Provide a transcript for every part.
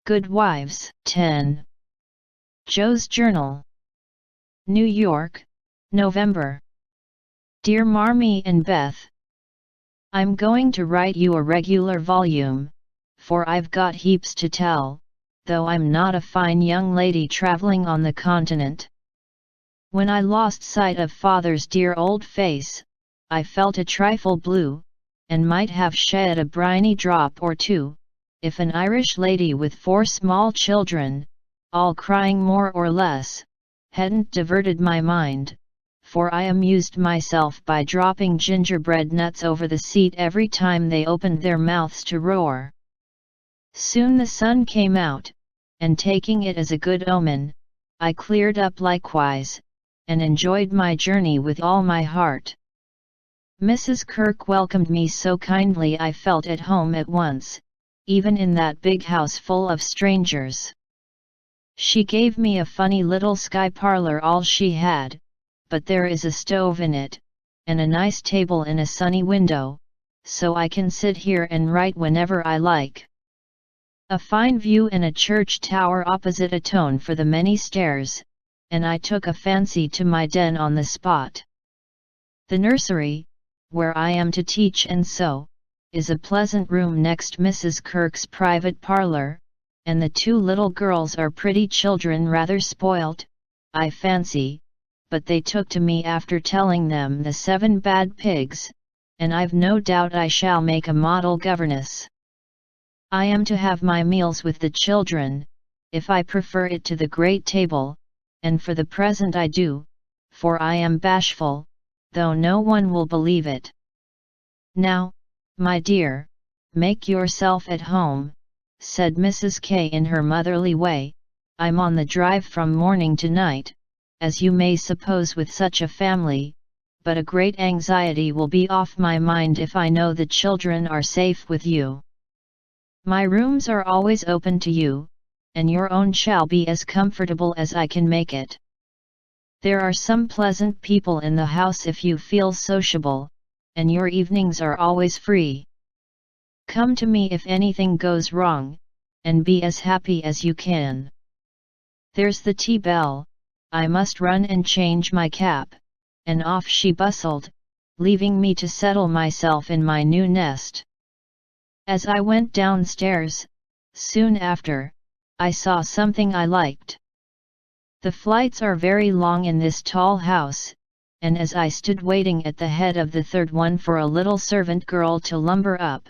Good Wives. 10. Joe's Journal. New York, November. Dear Marmee and Beth, I'm going to write you a regular volume, for I've got heaps to tell, though I'm not a fine young lady traveling on the continent. When I lost sight of father's dear old face, I felt a trifle blue, and might have shed a briny drop or two, if an Irish lady with 4 small children, all crying more or less, hadn't diverted my mind, for I amused myself by dropping gingerbread nuts over the seat every time they opened their mouths to roar. Soon the sun came out, and taking it as a good omen, I cleared up likewise, and enjoyed my journey with all my heart. Mrs. Kirk welcomed me so kindly I felt at home at once, even in that big house full of strangers. She gave me a funny little sky parlor all she had, but there is a stove in it, and a nice table in a sunny window, so I can sit here and write whenever I like. A fine view and a church tower opposite atone for the many stairs, and I took a fancy to my den on the spot. The nursery, where I am to teach and sew, is a pleasant room next Mrs. Kirk's private parlor, and the 2 little girls are pretty children, rather spoilt, I fancy, but they took to me after telling them the 7 bad pigs, and I've no doubt I shall make a model governess. I am to have my meals with the children, if I prefer it to the great table, and for the present I do, for I am bashful, though no one will believe it. Now, my dear, make yourself at home, said Mrs. K in her motherly way. I'm on the drive from morning to night, as you may suppose with such a family, but a great anxiety will be off my mind if I know the children are safe with you. My rooms are always open to you, and your own shall be as comfortable as I can make it. There are some pleasant people in the house if you feel sociable, and your evenings are always free. Come to me if anything goes wrong, and be as happy as you can. There's the tea bell, I must run and change my cap, and off she bustled, leaving me to settle myself in my new nest. As I went downstairs, soon after, I saw something I liked. The flights are very long in this tall house, and as I stood waiting at the head of the 3rd one for a little servant girl to lumber up,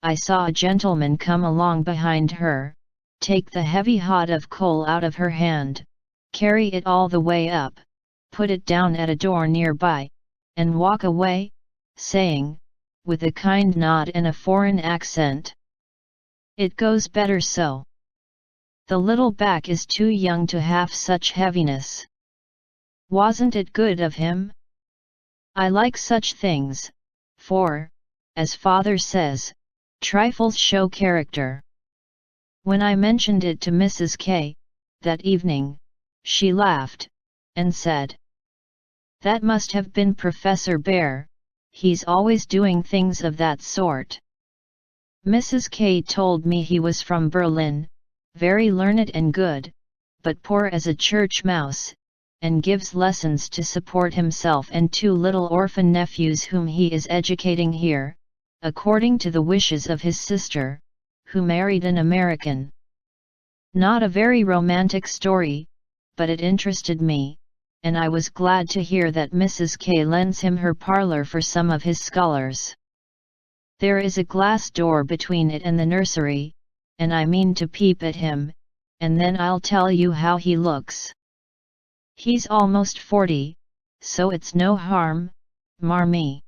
I saw a gentleman come along behind her, take the heavy hod of coal out of her hand, carry it all the way up, put it down at a door nearby, and walk away, saying, with a kind nod and a foreign accent, "It goes better so. The little back is too young to have such heaviness." Wasn't it good of him? I like such things, for, as father says, trifles show character. When I mentioned it to Mrs. K, that evening, she laughed, and said, "That must have been Professor Bear, he's always doing things of that sort." Mrs. K told me he was from Berlin, very learned and good, but poor as a church mouse, and gives lessons to support himself and 2 little orphan nephews whom he is educating here, according to the wishes of his sister, who married an American. Not a very romantic story, but it interested me, and I was glad to hear that Mrs. K lends him her parlor for some of his scholars. There is a glass door between it and the nursery, and I mean to peep at him, and then I'll tell you how he looks. He's almost 40, so it's no harm, Marmee.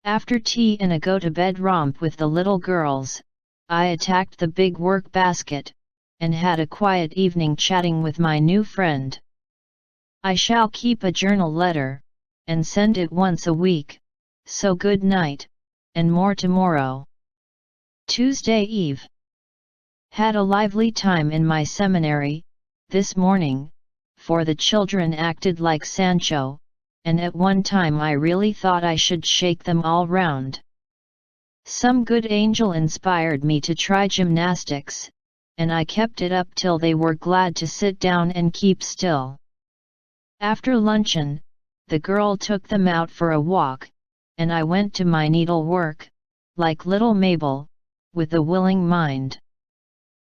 After tea and a go-to-bed romp with the little girls, I attacked the big work basket, and had a quiet evening chatting with my new friend. I shall keep a journal letter, and send it once a week, so good night, and more tomorrow. Tuesday Eve. Had a lively time in my seminary, this morning, for the children acted like Sancho, and at one time I really thought I should shake them all round. Some good angel inspired me to try gymnastics, and I kept it up till they were glad to sit down and keep still. After luncheon, the girl took them out for a walk, and I went to my needlework, like little Mabel, with a willing mind.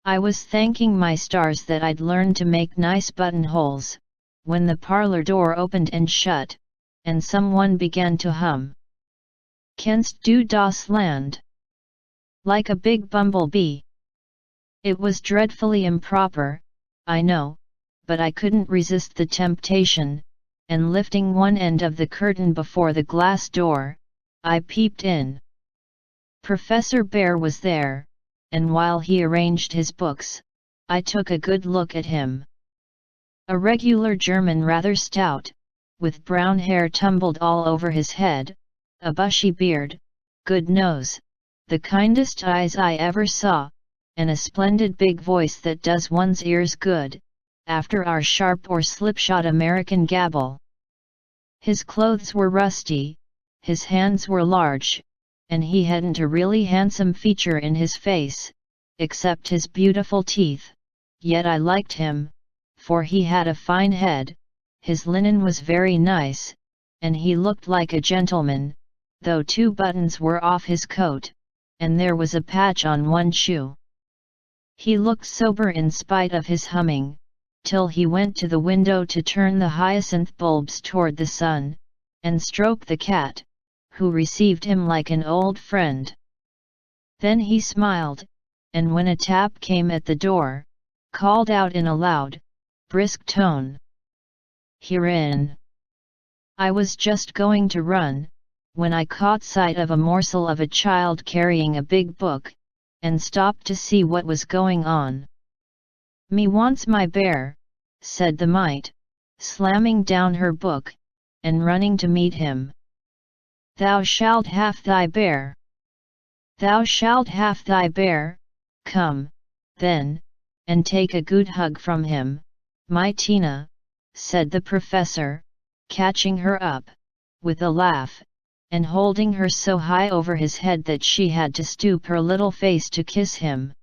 I was thanking my stars that I'd learned to make nice buttonholes, when the parlor door opened and shut, and someone began to hum. "Kennst du das Land?" Like a big bumblebee. It was dreadfully improper, I know, but I couldn't resist the temptation, and lifting one end of the curtain before the glass door, I peeped in. Professor Bear was there, and while he arranged his books, I took a good look at him. A regular German, rather stout, with brown hair tumbled all over his head, a bushy beard, good nose, the kindest eyes I ever saw, and a splendid big voice that does one's ears good, after our sharp or slipshod American gabble. His clothes were rusty, his hands were large, and he hadn't a really handsome feature in his face, except his beautiful teeth, yet I liked him, for he had a fine head, his linen was very nice, and he looked like a gentleman, though 2 buttons were off his coat, and there was a patch on one shoe. He looked sober in spite of his humming, till he went to the window to turn the hyacinth bulbs toward the sun, and stroke the cat, who received him like an old friend. Then he smiled, and when a tap came at the door, called out in a loud, brisk tone, "Herein!" I was just going to run, when I caught sight of a morsel of a child carrying a big book, and stopped to see what was going on. "Me wants my bear," said the mite, slamming down her book, and running to meet him. "Thou shalt have thy bear. Thou shalt have thy bear, come, then, and take a good hug from him, my Tina," said the professor, catching her up, with a laugh, and holding her so high over his head that she had to stoop her little face to kiss him.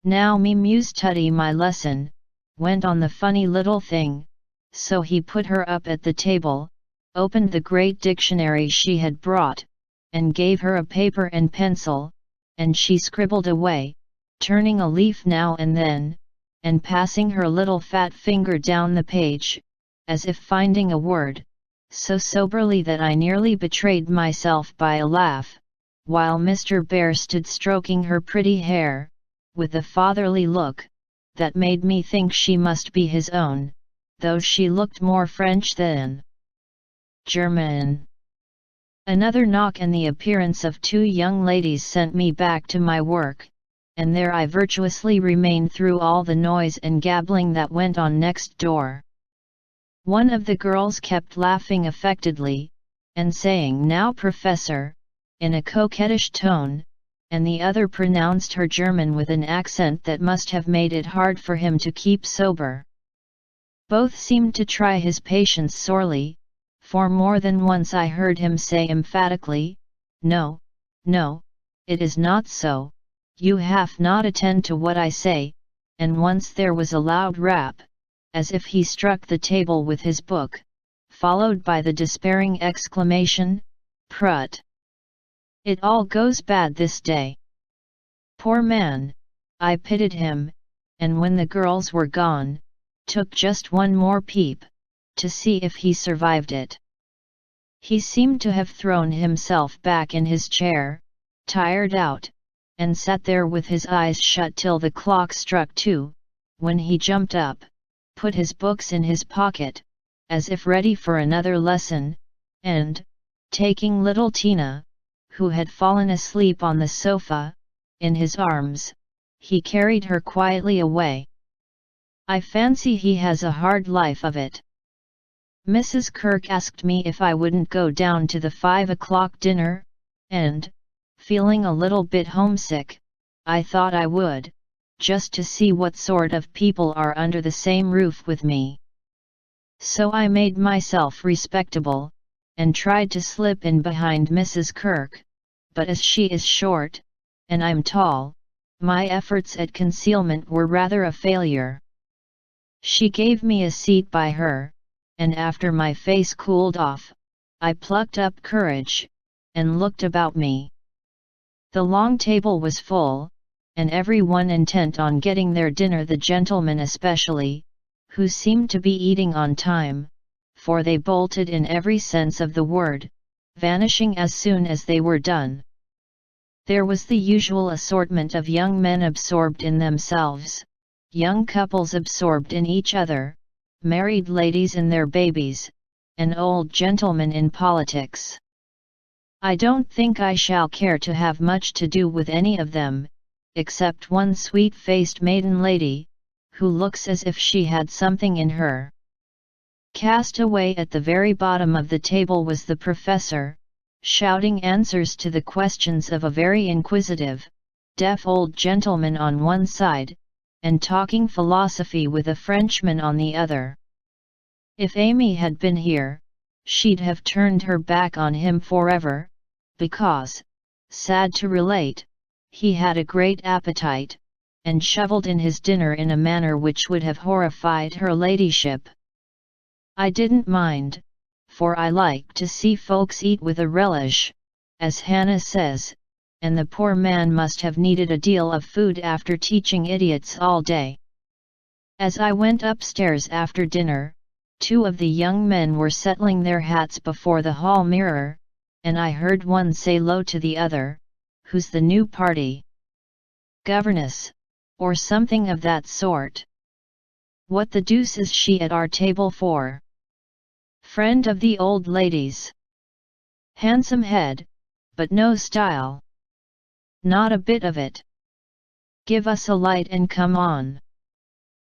"Now me must study my lesson," went on the funny little thing, so he put her up at the table, opened the great dictionary she had brought, and gave her a paper and pencil, and she scribbled away, turning a leaf now and then, and passing her little fat finger down the page, as if finding a word, so soberly that I nearly betrayed myself by a laugh, while Mr. Bear stood stroking her pretty hair, with a fatherly look, that made me think she must be his own, though she looked more French than German. Another knock and the appearance of 2 young ladies sent me back to my work, and there I virtuously remained through all the noise and gabbling that went on next door. One of the girls kept laughing affectedly, and saying, "Now, Professor," in a coquettish tone, and the other pronounced her German with an accent that must have made it hard for him to keep sober. Both seemed to try his patience sorely, for more than once I heard him say emphatically, "No, no, it is not so, you have not attend to what I say," and once there was a loud rap, as if he struck the table with his book, followed by the despairing exclamation, "Prut! It all goes bad this day." Poor man, I pitied him, and when the girls were gone, took just one more peep, to see if he survived it. He seemed to have thrown himself back in his chair, tired out, and sat there with his eyes shut till the clock struck 2, when he jumped up, put his books in his pocket, as if ready for another lesson, and, taking little Tina, who had fallen asleep on the sofa, in his arms, he carried her quietly away. I fancy he has a hard life of it. Mrs. Kirk asked me if I wouldn't go down to the 5 o'clock dinner, and, feeling a little bit homesick, I thought I would, just to see what sort of people are under the same roof with me. So I made myself respectable, and tried to slip in behind Mrs. Kirk, but as she is short, and I'm tall, my efforts at concealment were rather a failure. She gave me a seat by her, and after my face cooled off, I plucked up courage, and looked about me. The long table was full, and everyone intent on getting their dinner, the gentlemen especially, who seemed to be eating on time, for they bolted in every sense of the word, vanishing as soon as they were done. There was the usual assortment of young men absorbed in themselves, young couples absorbed in each other, married ladies in their babies, and old gentlemen in politics. I don't think I shall care to have much to do with any of them, except one sweet-faced maiden lady, who looks as if she had something in her. Cast away at the very bottom of the table was the professor, shouting answers to the questions of a very inquisitive, deaf old gentleman on one side, and talking philosophy with a Frenchman on the other. If Amy had been here, she'd have turned her back on him forever, because, sad to relate, he had a great appetite, and shovelled in his dinner in a manner which would have horrified her ladyship. I didn't mind, for I like to see folks eat with a relish, as Hannah says, and the poor man must have needed a deal of food after teaching idiots all day. As I went upstairs after dinner, 2 of the young men were settling their hats before the hall mirror, and I heard one say low to the other, "Who's the new party? Governess, or something of that sort? What the deuce is she at our table for? Friend of the old lady's? Handsome head, but no style. Not a bit of it. Give us a light and come on."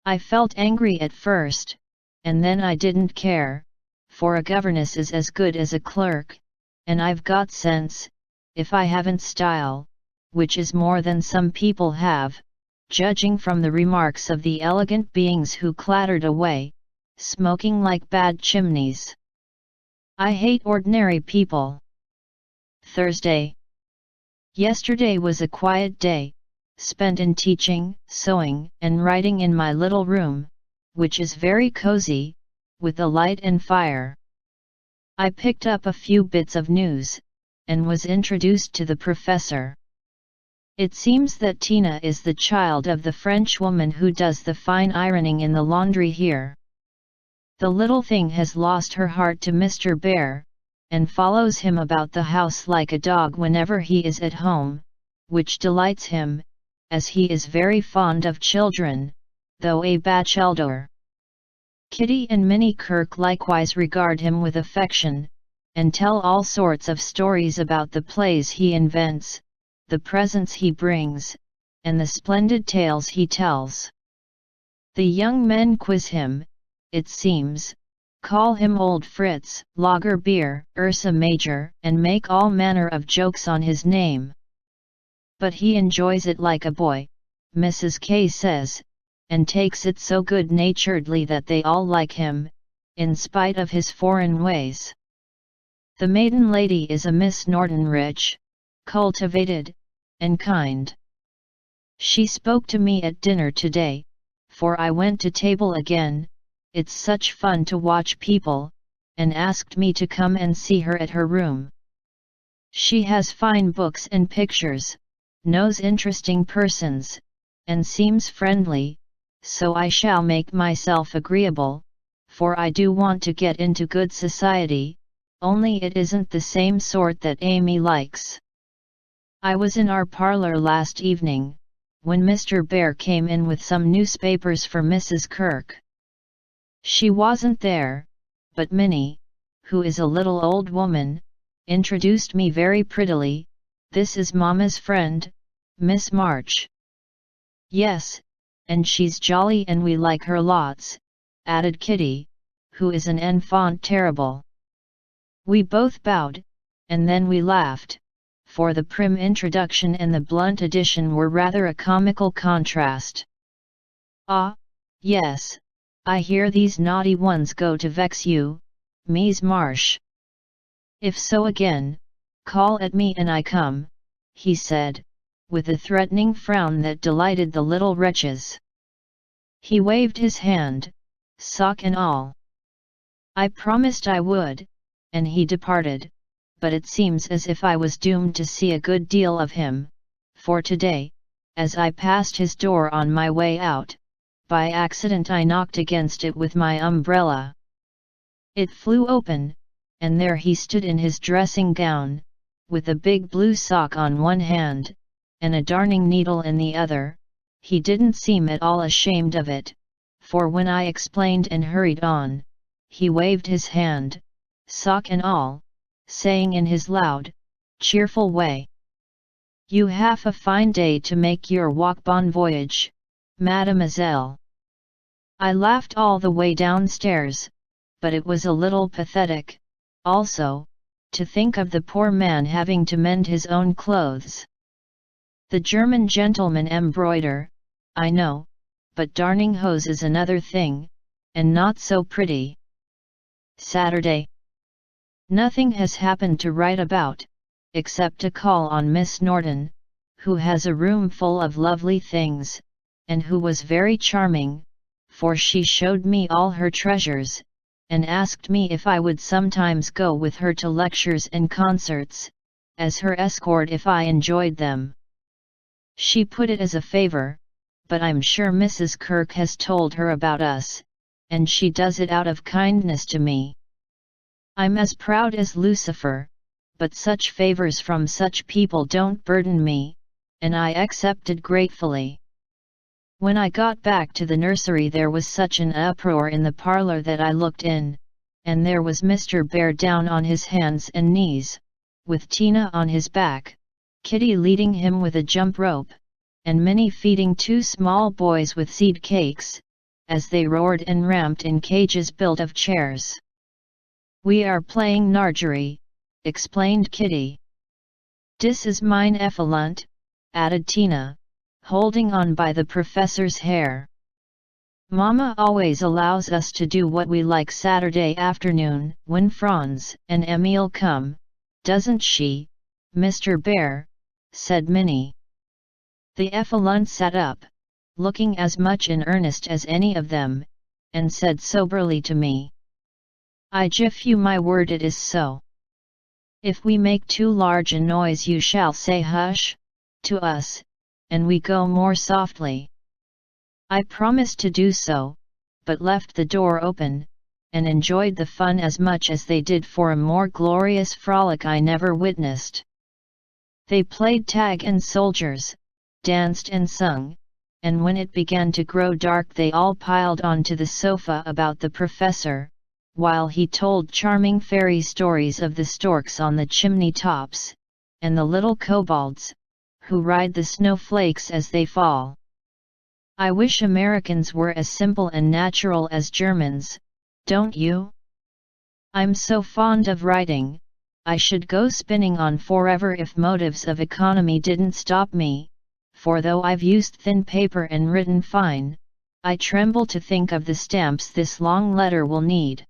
I felt angry at first, and then I didn't care, for a governess is as good as a clerk, and I've got sense, if I haven't style, which is more than some people have, judging from the remarks of the elegant beings who clattered away, smoking like bad chimneys. I hate ordinary people. Thursday. Yesterday was a quiet day, spent in teaching, sewing, and writing in my little room, which is very cozy, with a light and fire. I picked up a few bits of news, and was introduced to the professor. It seems that Tina is the child of the French woman who does the fine ironing in the laundry here. The little thing has lost her heart to Mr. Bear, and follows him about the house like a dog whenever he is at home, which delights him, as he is very fond of children, though a bachelor. Kitty and Minnie Kirk likewise regard him with affection, and tell all sorts of stories about the plays he invents, the presents he brings, and the splendid tales he tells. The young men quiz him, it seems, call him Old Fritz, Lager Beer, Ursa Major, and make all manner of jokes on his name. But he enjoys it like a boy, Mrs. K says, and takes it so good-naturedly that they all like him, in spite of his foreign ways. The maiden lady is a Miss Norton, rich, cultivated, and kind. She spoke to me at dinner today, for I went to table again, it's such fun to watch people, and asked me to come and see her at her room. She has fine books and pictures, knows interesting persons, and seems friendly, so I shall make myself agreeable, for I do want to get into good society, only it isn't the same sort that Amy likes. I was in our parlour last evening, when Mr. Bear came in with some newspapers for Mrs. Kirk. She wasn't there, but Minnie, who is a little old woman, introduced me very prettily. "This is Mamma's friend, Miss March." "Yes, and she's jolly and we like her lots," added Kitty, who is an enfant terrible. We both bowed, and then we laughed, for the prim introduction and the blunt addition were rather a comical contrast. "Ah, yes, I hear these naughty ones go to vex you, Mies Marsh. If so again, call at me and I come," he said, with a threatening frown that delighted the little wretches. He waved his hand, sock and all. I promised I would, and he departed, but it seems as if I was doomed to see a good deal of him, for today, as I passed his door on my way out, by accident I knocked against it with my umbrella. It flew open, and there he stood in his dressing gown, with a big blue sock on one hand, and a darning needle in the other. He didn't seem at all ashamed of it, for when I explained and hurried on, he waved his hand, sock and all, saying in his loud, cheerful way, "You have a fine day to make your walk bon voyage, mademoiselle." I laughed all the way downstairs, but it was a little pathetic, also, to think of the poor man having to mend his own clothes. The German gentlemen embroider, I know, but darning hose is another thing, and not so pretty. Saturday. Nothing has happened to write about, except a call on Miss Norton, who has a room full of lovely things, and who was very charming, for she showed me all her treasures, and asked me if I would sometimes go with her to lectures and concerts, as her escort if I enjoyed them. She put it as a favor, but I'm sure Mrs. Kirk has told her about us, and she does it out of kindness to me. I'm as proud as Lucifer, but such favors from such people don't burden me, and I accepted gratefully. When I got back to the nursery there was such an uproar in the parlor that I looked in, and there was Mr. Bear down on his hands and knees, with Tina on his back, Kitty leading him with a jump rope, and Minnie feeding two small boys with seed cakes, as they roared and ramped in cages built of chairs. "We are playing Nargery," explained Kitty. "Dis is mine Effluent," added Tina, holding on by the professor's hair. "Mama always allows us to do what we like Saturday afternoon when Franz and Emil come, doesn't she, Mr. Bear?" said Minnie. The Effluent sat up, looking as much in earnest as any of them, and said soberly to me, "I give you my word it is so. If we make too large a noise you shall say hush, to us, and we go more softly." I promised to do so, but left the door open, and enjoyed the fun as much as they did, for a more glorious frolic I never witnessed. They played tag and soldiers, danced and sung, and when it began to grow dark they all piled onto the sofa about the professor, while he told charming fairy stories of the storks on the chimney tops, and the little kobolds, who ride the snowflakes as they fall. I wish Americans were as simple and natural as Germans, don't you? I'm so fond of writing, I should go spinning on forever if motives of economy didn't stop me, for though I've used thin paper and written fine, I tremble to think of the stamps this long letter will need.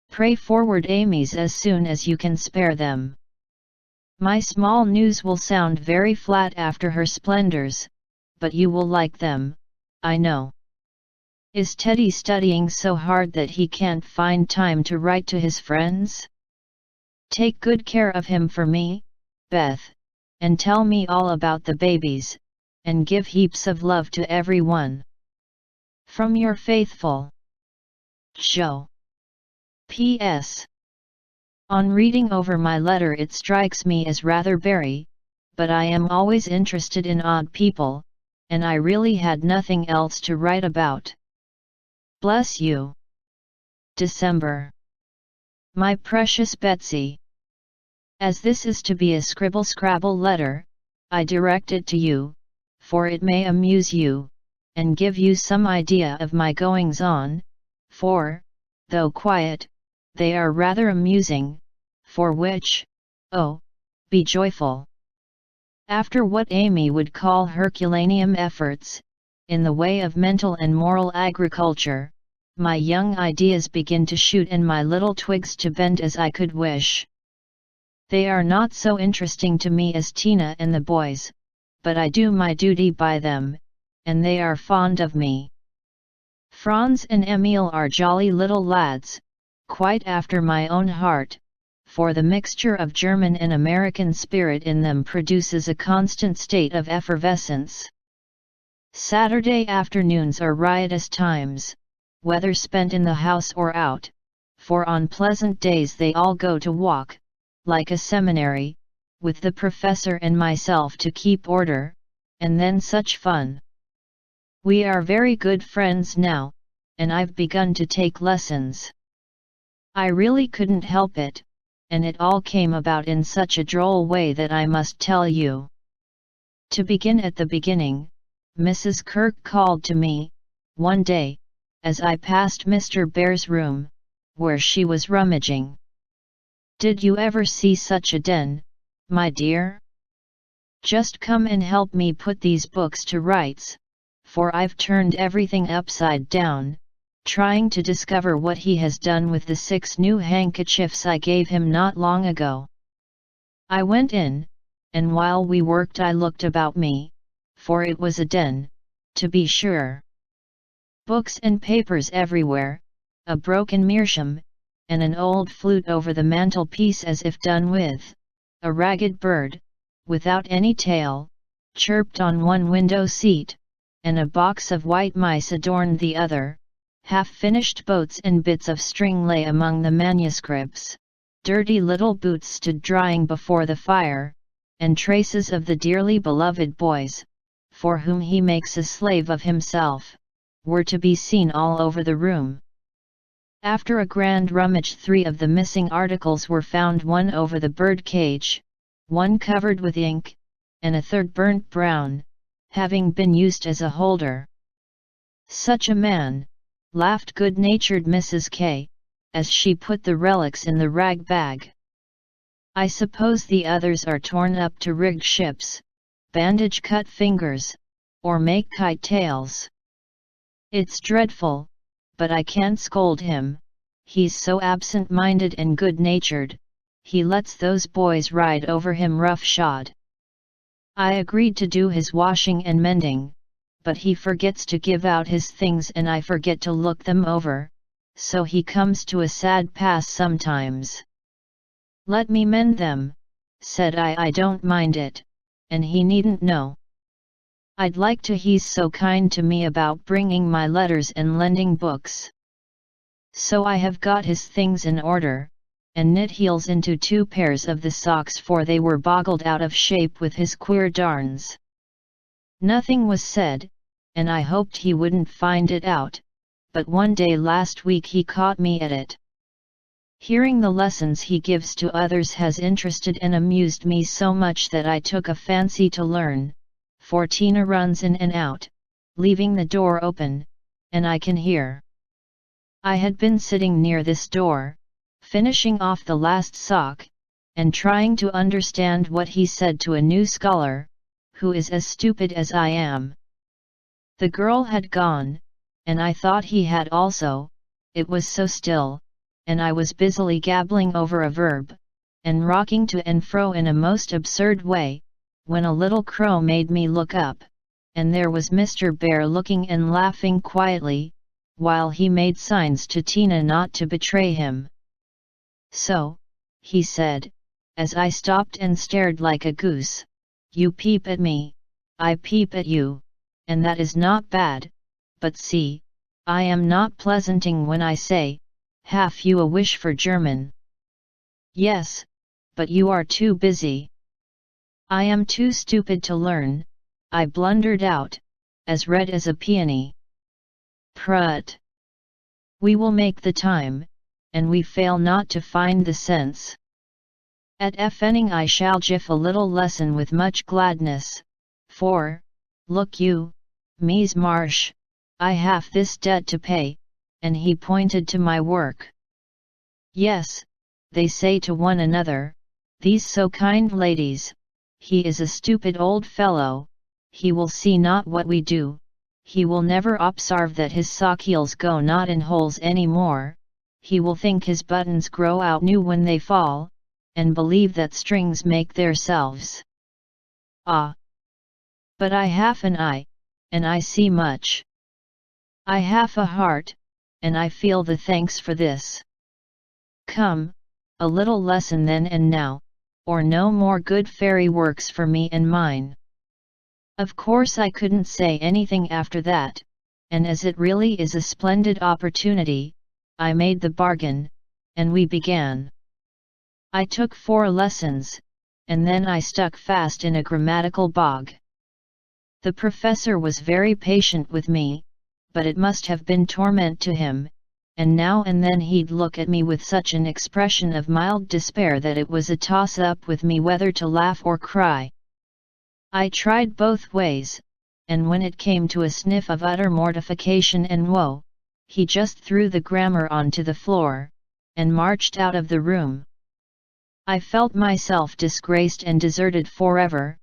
Pray forward Amy's as soon as you can spare them. My small news will sound very flat after her splendors, but you will like them, I know. Is Teddy studying so hard that he can't find time to write to his friends? Take good care of him for me, Beth, and tell me all about the babies, and give heaps of love to everyone. From your faithful Jo. P.S. On reading over my letter it strikes me as rather bary, but I am always interested in odd people, and I really had nothing else to write about. Bless you. December. My precious Betsy. As this is to be a scribble-scrabble letter, I direct it to you, for it may amuse you, and give you some idea of my goings-on, for, though quiet, they are rather amusing, for which, oh, be joyful. After what Amy would call Herculaneum efforts, in the way of mental and moral agriculture, my young ideas begin to shoot and my little twigs to bend as I could wish. They are not so interesting to me as Tina and the boys, but I do my duty by them, and they are fond of me. Franz and Emil are jolly little lads, quite after my own heart, for the mixture of German and American spirit in them produces a constant state of effervescence. Saturday afternoons are riotous times, whether spent in the house or out, for on pleasant days they all go to walk, like a seminary, with the professor and myself to keep order, and then such fun. We are very good friends now, and I've begun to take lessons. I really couldn't help it, and it all came about in such a droll way that I must tell you. To begin at the beginning, Mrs. Kirk called to me, one day, as I passed Mr. Bear's room, where she was rummaging. "Did you ever see such a den, my dear? Just come and help me put these books to rights, for I've turned everything upside down, trying to discover what he has done with the 6 new handkerchiefs I gave him not long ago." I went in, and while we worked I looked about me, for it was a den, to be sure. Books and papers everywhere, a broken meerschaum, and an old flute over the mantelpiece as if done with. A ragged bird, without any tail, chirped on one window seat, and a box of white mice adorned the other. Half-finished boats and bits of string lay among the manuscripts. Dirty little boots stood drying before the fire, and traces of the dearly beloved boys, for whom he makes a slave of himself, were to be seen all over the room. After a grand rummage 3 of the missing articles were found, one over the bird cage, one covered with ink, and a third burnt brown, having been used as a holder. "Such a man," laughed good-natured Mrs. K, as she put the relics in the rag bag. "I suppose the others are torn up to rig ships, bandage cut fingers, or make kite tails. It's dreadful, but I can't scold him, he's so absent-minded and good-natured, he lets those boys ride over him rough-shod. I agreed to do his washing and mending, but he forgets to give out his things and I forget to look them over, so he comes to a sad pass sometimes. Let me mend them," said I don't mind it, and he needn't know. I'd like to, he's so kind to me about bringing my letters and lending books. So I have got his things in order, and knit heels into 2 pairs of the socks, for they were boggled out of shape with his queer darns. Nothing was said, and I hoped he wouldn't find it out, but one day last week he caught me at it. Hearing the lessons he gives to others has interested and amused me so much that I took a fancy to learn, for Tina runs in and out, leaving the door open, and I can hear. I had been sitting near this door, finishing off the last sock, and trying to understand what he said to a new scholar, who is as stupid as I am. The girl had gone, and I thought he had also, it was so still, and I was busily gabbling over a verb, and rocking to and fro in a most absurd way, when a little crow made me look up, and there was Mr. Bear looking and laughing quietly, while he made signs to Tina not to betray him. "So," he said, as I stopped and stared like a goose, "you peep at me, I peep at you, and that is not bad, but see, I am not pleasanting when I say, have you a wish for German?" "Yes, but you are too busy." "I am too stupid to learn," I blundered out, as red as a peony. "Prut! We will make the time, and we fail not to find the sense. At Fenning I shall give a little lesson with much gladness, for, look you, Mies Marsh, I have this debt to pay," and he pointed to my work. "Yes," they say to one another, "these so kind ladies, he is a stupid old fellow, he will see not what we do, he will never observe that his sock heels go not in holes any more, he will think his buttons grow out new when they fall, and believe that strings make theirselves. Ah! But I have an eye, and I see much. I have a heart, and I feel the thanks for this. Come, a little lesson then and now, or no more good fairy works for me and mine. Of course I couldn't say anything after that, and as it really is a splendid opportunity, I made the bargain, and we began. I took 4 lessons, and then I stuck fast in a grammatical bog. The professor was very patient with me, but it must have been torment to him, and now and then he'd look at me with such an expression of mild despair that it was a toss-up with me whether to laugh or cry. I tried both ways, and when it came to a sniff of utter mortification and woe, he just threw the grammar onto the floor, and marched out of the room. I felt myself disgraced and deserted forever,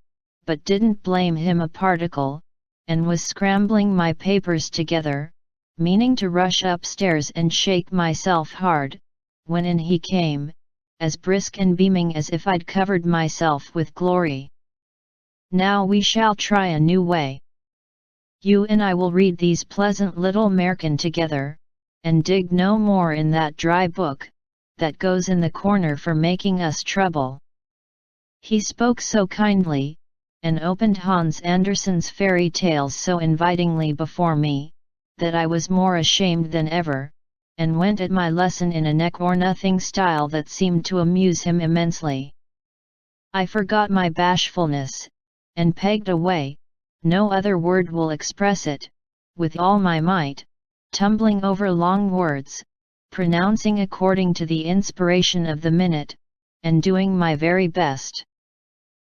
but didn't blame him a particle, and was scrambling my papers together, meaning to rush upstairs and shake myself hard, when in he came, as brisk and beaming as if I'd covered myself with glory. Now we shall try a new way. You and I will read these pleasant little Märchen together, and dig no more in that dry book, that goes in the corner for making us trouble. He spoke so kindly, and opened Hans Andersen's fairy tales so invitingly before me, that I was more ashamed than ever, and went at my lesson in a neck-or-nothing style that seemed to amuse him immensely. I forgot my bashfulness, and pegged away, no other word will express it, with all my might, tumbling over long words, pronouncing according to the inspiration of the minute, and doing my very best.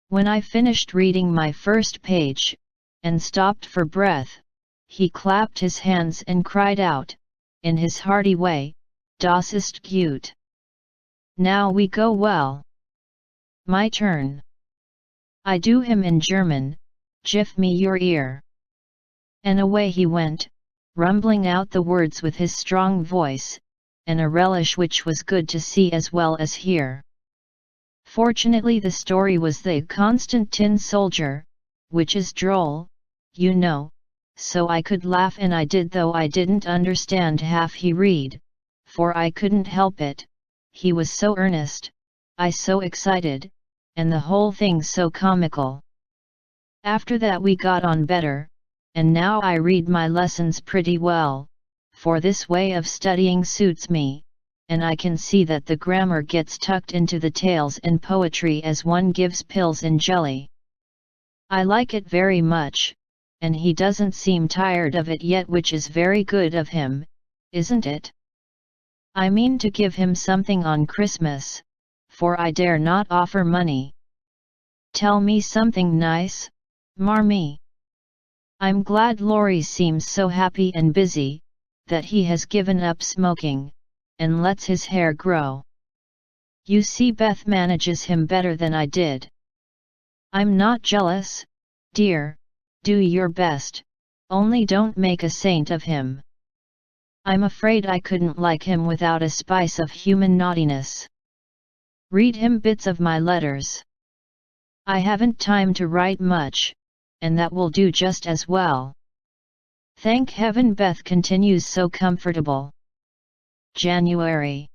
When I finished reading my first page, and stopped for breath, he clapped his hands and cried out, in his hearty way, "Das ist gut. Now we go well. My turn. I do him in German, give me your ear." And away he went, rumbling out the words with his strong voice, and a relish which was good to see as well as hear. Fortunately the story was the Constant Tin Soldier, which is droll, you know, so I could laugh, and I did, though I didn't understand half he read, for I couldn't help it, he was so earnest, I so excited, and the whole thing so comical. After that we got on better, and now I read my lessons pretty well, for this way of studying suits me, and I can see that the grammar gets tucked into the tales and poetry as one gives pills in jelly. I like it very much, and he doesn't seem tired of it yet, which is very good of him, isn't it? I mean to give him something on Christmas, for I dare not offer money. Tell me something nice, Marmee. I'm glad Laurie seems so happy and busy, that he has given up smoking, and lets his hair grow. You see, Beth manages him better than I did. I'm not jealous, dear, do your best, only don't make a saint of him. I'm afraid I couldn't like him without a spice of human naughtiness. Read him bits of my letters. I haven't time to write much, and that will do just as well. Thank heaven Beth continues so comfortable. January.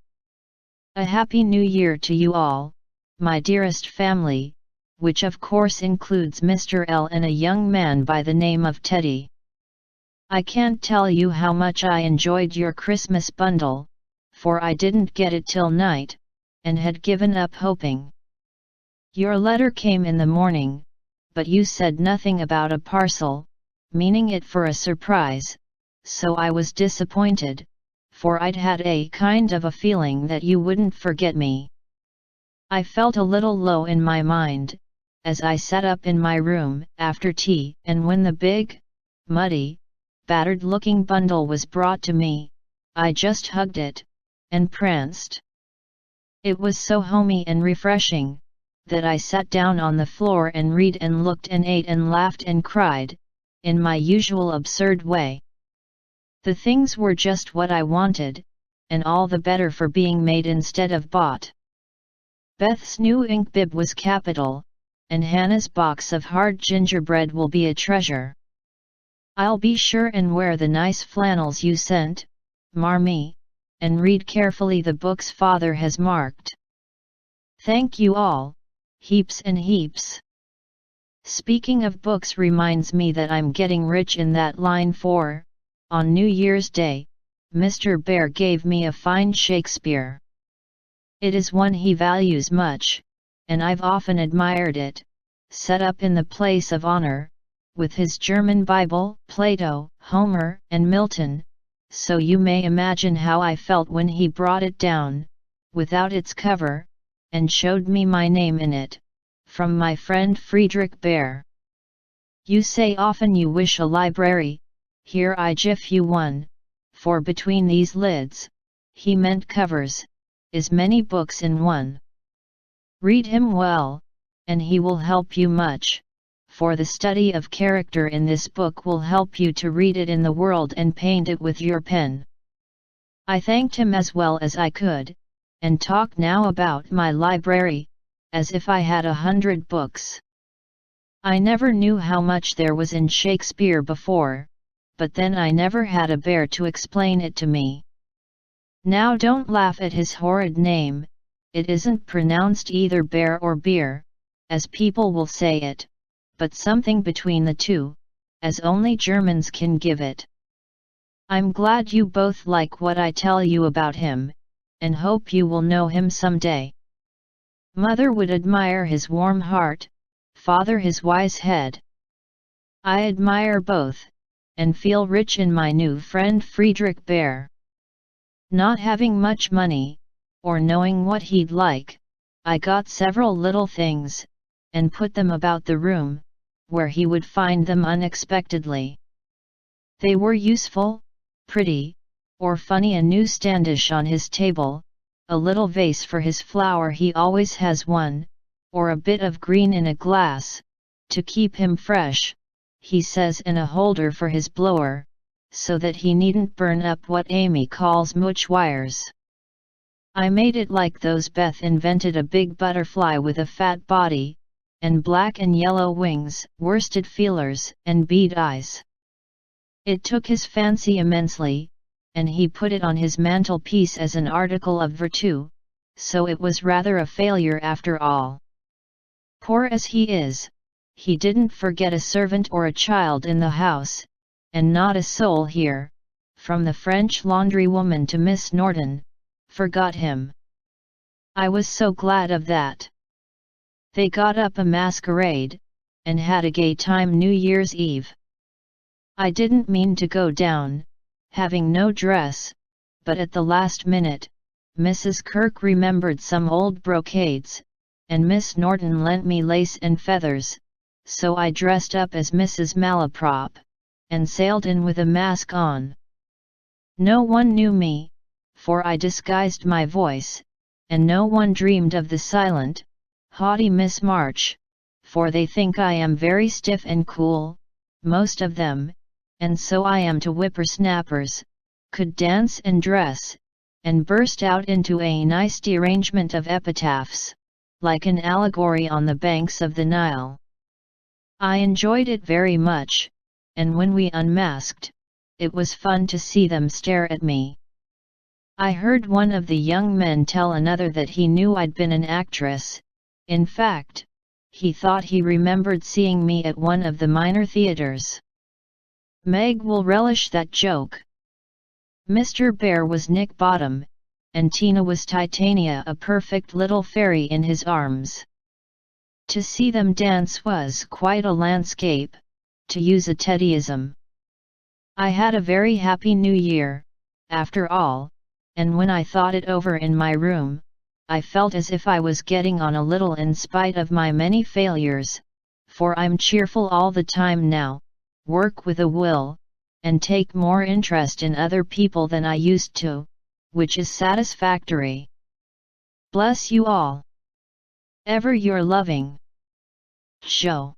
A happy new year to you all, my dearest family, which of course includes Mr. L and a young man by the name of Teddy. I can't tell you how much I enjoyed your Christmas bundle, for I didn't get it till night, and had given up hoping. Your letter came in the morning, but you said nothing about a parcel, meaning it for a surprise, so I was disappointed, for I'd had a kind of a feeling that you wouldn't forget me. I felt a little low in my mind, as I sat up in my room after tea, and when the big, muddy, battered-looking bundle was brought to me, I just hugged it, and pranced. It was so homey and refreshing, that I sat down on the floor and read and looked and ate and laughed and cried, in my usual absurd way. The things were just what I wanted, and all the better for being made instead of bought. Beth's new ink bib was capital, and Hannah's box of hard gingerbread will be a treasure. I'll be sure and wear the nice flannels you sent, Marmee, and read carefully the books Father has marked. Thank you all, heaps and heaps. Speaking of books reminds me that I'm getting rich in that line for, on New Year's Day, Mr. Bear gave me a fine Shakespeare. It is one he values much, and I've often admired it, set up in the place of honor, with his German Bible, Plato, Homer, and Milton, so you may imagine how I felt when he brought it down, without its cover, and showed me my name in it, from my friend Friedrich Bear. You say often you wish a library, here I give you one, for between these lids, he meant covers, is many books in one. Read him well, and he will help you much, for the study of character in this book will help you to read it in the world and paint it with your pen. I thanked him as well as I could, and talked now about my library, as if I had 100 books. I never knew how much there was in Shakespeare before, but then I never had a bear to explain it to me. Now don't laugh at his horrid name, it isn't pronounced either bear or beer, as people will say it, but something between the two, as only Germans can give it. I'm glad you both like what I tell you about him, and hope you will know him someday. Mother would admire his warm heart, Father his wise head. I admire both, and feel rich in my new friend Friedrich Bear. Not having much money, or knowing what he'd like, I got several little things, and put them about the room, where he would find them unexpectedly. They were useful, pretty, or funny. A new standish on his table, a little vase for his flower, he always has one, or a bit of green in a glass, to keep him fresh, he says, and a holder for his blower, so that he needn't burn up what Amy calls mooch wires. I made it like those. Beth invented a big butterfly with a fat body, and black and yellow wings, worsted feelers, and bead eyes. It took his fancy immensely, and he put it on his mantelpiece as an article of virtu, so it was rather a failure after all. Poor as he is, he didn't forget a servant or a child in the house, and not a soul here, from the French laundrywoman to Miss Norton, forgot him. I was so glad of that. They got up a masquerade, and had a gay time New Year's Eve. I didn't mean to go down, having no dress, but at the last minute, Mrs. Kirk remembered some old brocades, and Miss Norton lent me lace and feathers, so I dressed up as Mrs. Malaprop, and sailed in with a mask on. No one knew me, for I disguised my voice, and no one dreamed of the silent, haughty Miss March, for they think I am very stiff and cool, most of them, and so I am to whippersnappers, could dance and dress, and burst out into a nice derangement of epitaphs, like an allegory on the banks of the Nile. I enjoyed it very much, and when we unmasked, it was fun to see them stare at me. I heard one of the young men tell another that he knew I'd been an actress. In fact, he thought he remembered seeing me at one of the minor theaters. Meg will relish that joke. Mr. Bear was Nick Bottom, and Tina was Titania, a perfect little fairy in his arms. To see them dance was quite a landscape, to use a Teddyism. I had a very happy New Year, after all, and when I thought it over in my room, I felt as if I was getting on a little in spite of my many failures, for I'm cheerful all the time now, work with a will, and take more interest in other people than I used to, which is satisfactory. Bless you all. Ever your loving Jo.